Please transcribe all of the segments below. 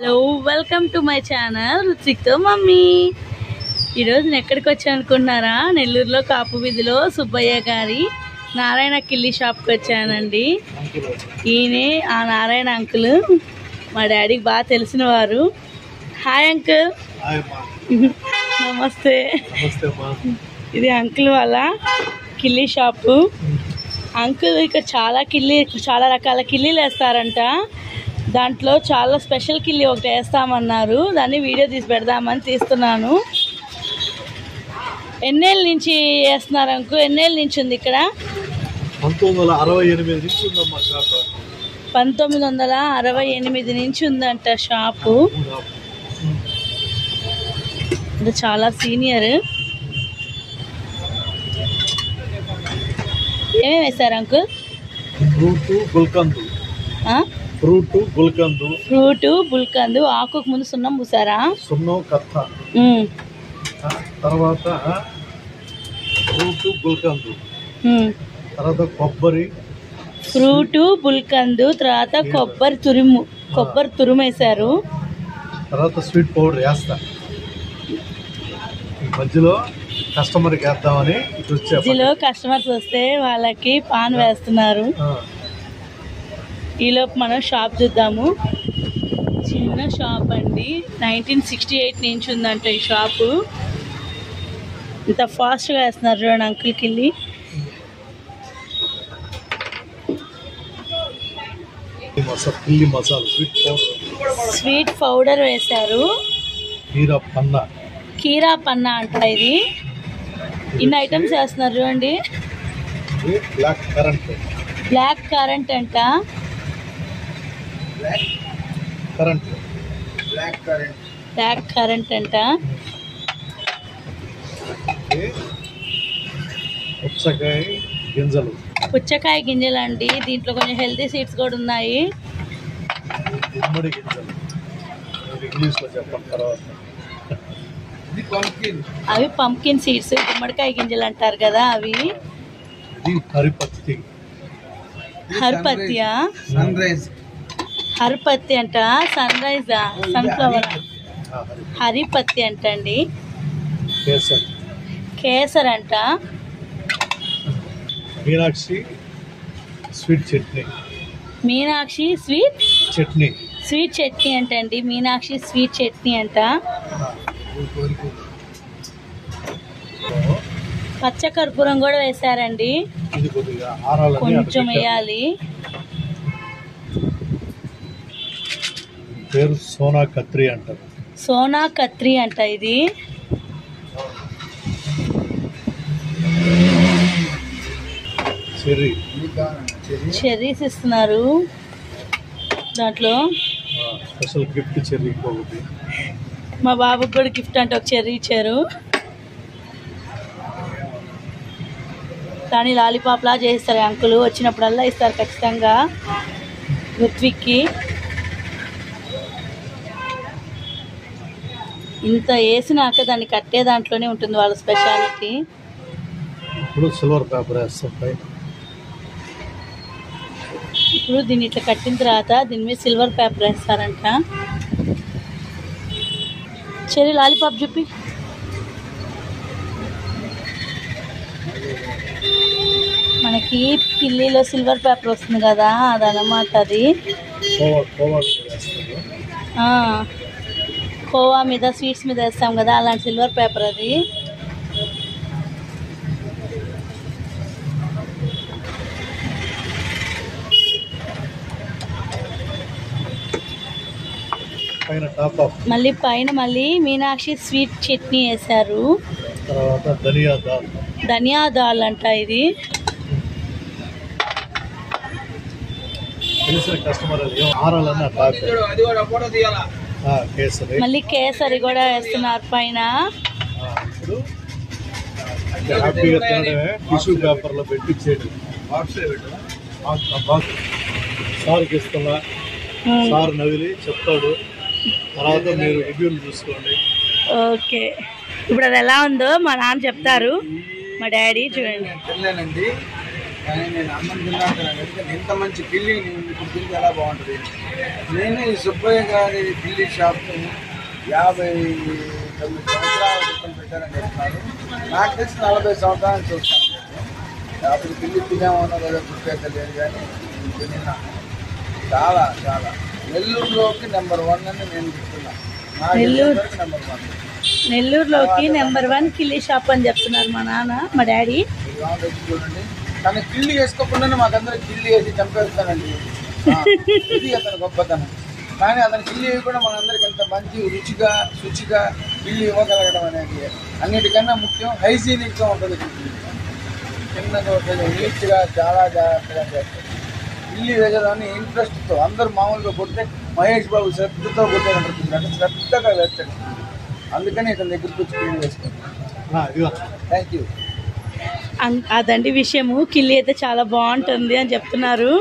Hello welcome to my channel రుచితో mummy. ఈరోజు నేను ఎక్కడికి వచ్చాను అనుకున్నారా? నెల్లూరులో కాపు వీధిలో సుబ్బయ్య గారి నారాయణ కిల్లి షాప్కి వచ్చానండి. ఈయనే ఆ నారాయణ అంకుల్, మా డాడీకి బాగా తెలిసిన వారు. Hi uncle. నమస్తే. ఇది అంకుల్ వాళ్ళ కిల్లీ షాపు. అంకుల్ ఇక్కడ చాలా రకాల కిల్లీలు వేస్తారంట. దాంట్లో చాలా స్పెషల్ కిల్లీ ఒకటి వేస్తామన్నారు. దాన్ని వీడియో తీసి పెడదామని తీస్తున్నాను. ఎన్నేళ్ళ నుంచి వేస్తున్నారు అంకుల్? ఎన్నేళ్ళ నుంచి ఉంది ఇక్కడ? 1968 నుంచి ఉందమ్మా షాప్. 1968 నుంచి ఉందంట షాపు. ఇది చాలా సీనియర్. ఏమేమి వేస్తారు అంకుల్? ఫ్రూట్ గుల్కందు. ఆకుకు ముందు సున్నం పూసారా? సున్నం కత్త, తర్వాత ఫ్రూట్ గుల్కందు, తర్వాత కొబ్బరి. ఫ్రూట్ బుల్కందు, తర్వాత కొబ్బరి తురుమేశారు. తర్వాత స్వీట్ పౌడర్ వేస్తా. మధ్యలో కస్టమర్కి వేద్దామని మధ్యలో కస్టమర్స్ వస్తే వాళ్ళకి పాన్ వేస్తున్నారు. ఈలోపు మనం షాప్ చూద్దాము. చిన్న షాప్ అండి. 1968 నుంచి ఉందంట ఈ షాపు. ఇంత ఫాస్ట్గా వేస్తున్నారు చూడండి అంకుల్కి వెళ్ళి. స్వీట్ పౌడర్ వేశారు. కీరా పన్నా అంట ఇది. ఇన్ని ఐటమ్స్ వేస్తున్నారు చూడండి. బ్లాక్ కరెంట్ అంట. బ్లాక్ కరెంట్ అంట. పుచ్చకాయ గింజలు అండి. దీంట్లో కొంచెం హెల్తీ సీడ్స్ కూడా ఉన్నాయి. అవి పంకిన్ సీడ్స్, గుమ్మడికాయ గింజలు అంటారు కదా అవి. హరిపత్తియా? హరిపత్తి అంట. సన్ రైజా? సన్ఫ్లవర్. హరిపత్తి అంట అండి. కేసర్ అంట. మీనాక్షి స్వీట్ చట్నీ. మీనాక్షి స్వీట్ చట్నీ అంట అండి. మీనాక్షి స్వీట్ చట్నీ అంట. పచ్చకర్పూరం కూడా వేశారండి. కొంచెం వేయాలి. పేరు సోనా కత్రి అంటారు. సోనా కత్రి అంట ఇది. చెర్రీస్ ఇస్తున్నారు దాంట్లో. Special gift cherry. మా బాబుకి కూడా గిఫ్ట్ అంటే ఒక చెర్రీ ఇచ్చారు. దాన్ని లాలీపాప్ లా చేస్తారు అంకుల్. వచ్చినప్పుడల్లా ఇస్తారు ఖచ్చితంగా ఋత్విక్కి. ఇంత వేసినాక దాన్ని కట్టే దాంట్లోనే ఉంటుంది వాళ్ళ స్పెషాలిటీ. ఇప్పుడు సిల్వర్ పేపర్ వేస్తాం. ఇప్పుడు దీన్ని ఇట్లా కట్టిన తర్వాత దీని మీద సిల్వర్ పేపర్ వేస్తారంట. చెర్రీ లాలీపాప్ చూపి. మనకి కిల్లీలో సిల్వర్ పేపర్ వస్తుంది కదా, అదనమాట అది. కోవా మీద స్వీట్స్ మీద వేస్తాం కదా, అలాంటి సిల్వర్ పేపర్ అది. మళ్ళీ మీనాక్షి స్వీట్ చట్నీ వేశారు. ధనియా దాల్ అంట ఇది. మళ్ళీ కేసరి కూడా వేస్తున్నారు పైన. టిష్యూ పేపర్ లో పెట్టి సార్కి ఇస్తున్నా. సార్ నవిలి చెప్తాడు. తర్వాత మీరు రివ్యూలు చూసుకోండి. ఓకే. ఇప్పుడు అది ఎలా ఉందో మా నాన్న చెప్తారు. మా డాడీ చూడండి. కానీ నేను అమ్మని తిన్నాను. ఎందుకంటే ఇంత మంచి కిల్లి నేను ఇప్పుడు తింటే ఎలా బాగుంటుంది. నేను ఈ సుబ్బయ్య గారి కిల్లి షాప్ని 59 సంవత్సరాల క్రితం పెట్టారని చెప్తున్నారు. నాకు తెలిసి 40 సంవత్సరాలు చూస్తాను. అప్పుడు కిల్లి తినేమన్నా కదా గుర్తయితే లేదు, కానీ తిన్నా చాలా చాలా. నెల్లూరులోకి నెంబర్ 1 అని నేను చెప్తున్నాను. నెంబర్ 1 నెల్లూరులోకి నెంబర్ 1 కిల్లీ షాప్ అని చెప్తున్నారు మా నాన్న, మా డాడీ. చూడండి, తను కిల్లి వేసుకోకుండానే మాకందరూ కిల్లి వేసి చంపేస్తానండి. ఇది అతను గొప్పతనం. కానీ అతను కిల్లి వేయకుండా మనందరికి ఎంత మంచి రుచిగా శుచిగా కిల్లి ఇవ్వగలగడం అనేది అన్నిటికన్నా ముఖ్యం. హైజీనిక్గా ఉంటుంది. చిన్నగా నీట్గా చాలా జాగ్రత్తగా చేస్తారు. కిల్లి వేసేదాన్ని ఇంట్రెస్ట్తో అందరూ మామూలుగా కొడితే మహేష్ బాబు శ్రద్ధతో కొట్టేటప్పుడు అంటే శ్రద్ధగా వేస్తాడు. అందుకని ఇతని దగ్గరికి వచ్చి కిల్లి వేసుకుంటాను. Thank you. అదండి విషయము. కిల్లి అయితే చాలా బాగుంటుంది అని చెప్తున్నారు.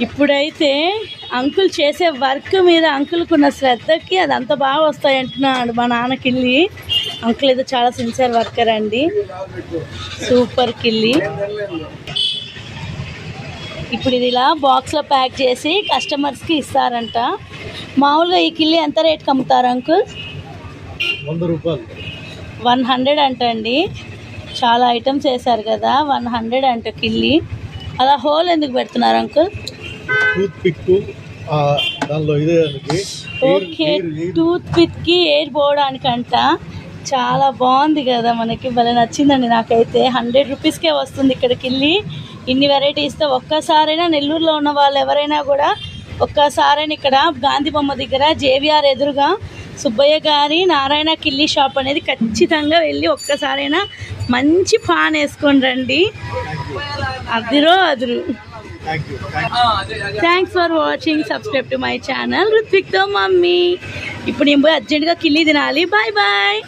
ఇప్పుడైతే అంకుల్ చేసే వర్క్ మీద అంకుల్కున్న శ్రద్ధకి అది అంత బాగా వస్తాయి అంటున్నాడు మా నాన్న. కిల్లి అంకుల్ అయితే చాలా సిన్సియర్ వర్కర్ అండి. సూపర్ కిల్లి. ఇప్పుడు ఇది ఇలా బాక్స్లో ప్యాక్ చేసి కస్టమర్స్కి ఇస్తారంట. మామూలుగా ఈ కిల్లి ఎంత రేట్కి అమ్ముతారు అంకుల్? 100 రూపాయలు. 100 అంట అండి. చాలా ఐటమ్స్ వేసారు కదా, 100 అంట కిల్లి. అలా హోల్ ఎందుకు పెడుతున్నారు అంకుల్? టూత్ పిక్ దానిలో ఇదే. ఓకే, టూత్ పిక్కి ఎయిర్ పోవడానికంట. చాలా బాగుంది కదా, మనకి భలే నచ్చిందండి నాకైతే. 100 రూపీస్కే వస్తుంది ఇక్కడ కిల్లి. ఇన్ని వెరైటీస్తో ఒక్కసారైనా నెల్లూరులో ఉన్న వాళ్ళు ఎవరైనా కూడా ఒక్కసారైనా ఇక్కడ గాంధీ బొమ్మ దగ్గర జేవిఆర్ ఎదురుగా సుబ్బయ్య గారి నారాయణ కిల్లీ షాప్ అనేది ఖచ్చితంగా వెళ్ళి ఒక్కసారైనా మంచి పాన్ వేసుకొని రండి. అదిరో అదురు. Thanks for watching. Subscribe to my channel రుత్విక్తో మమ్మీ. ఇప్పుడు నేను పోయి అర్జెంట్గా కిల్లీ తినాలి. Bye bye.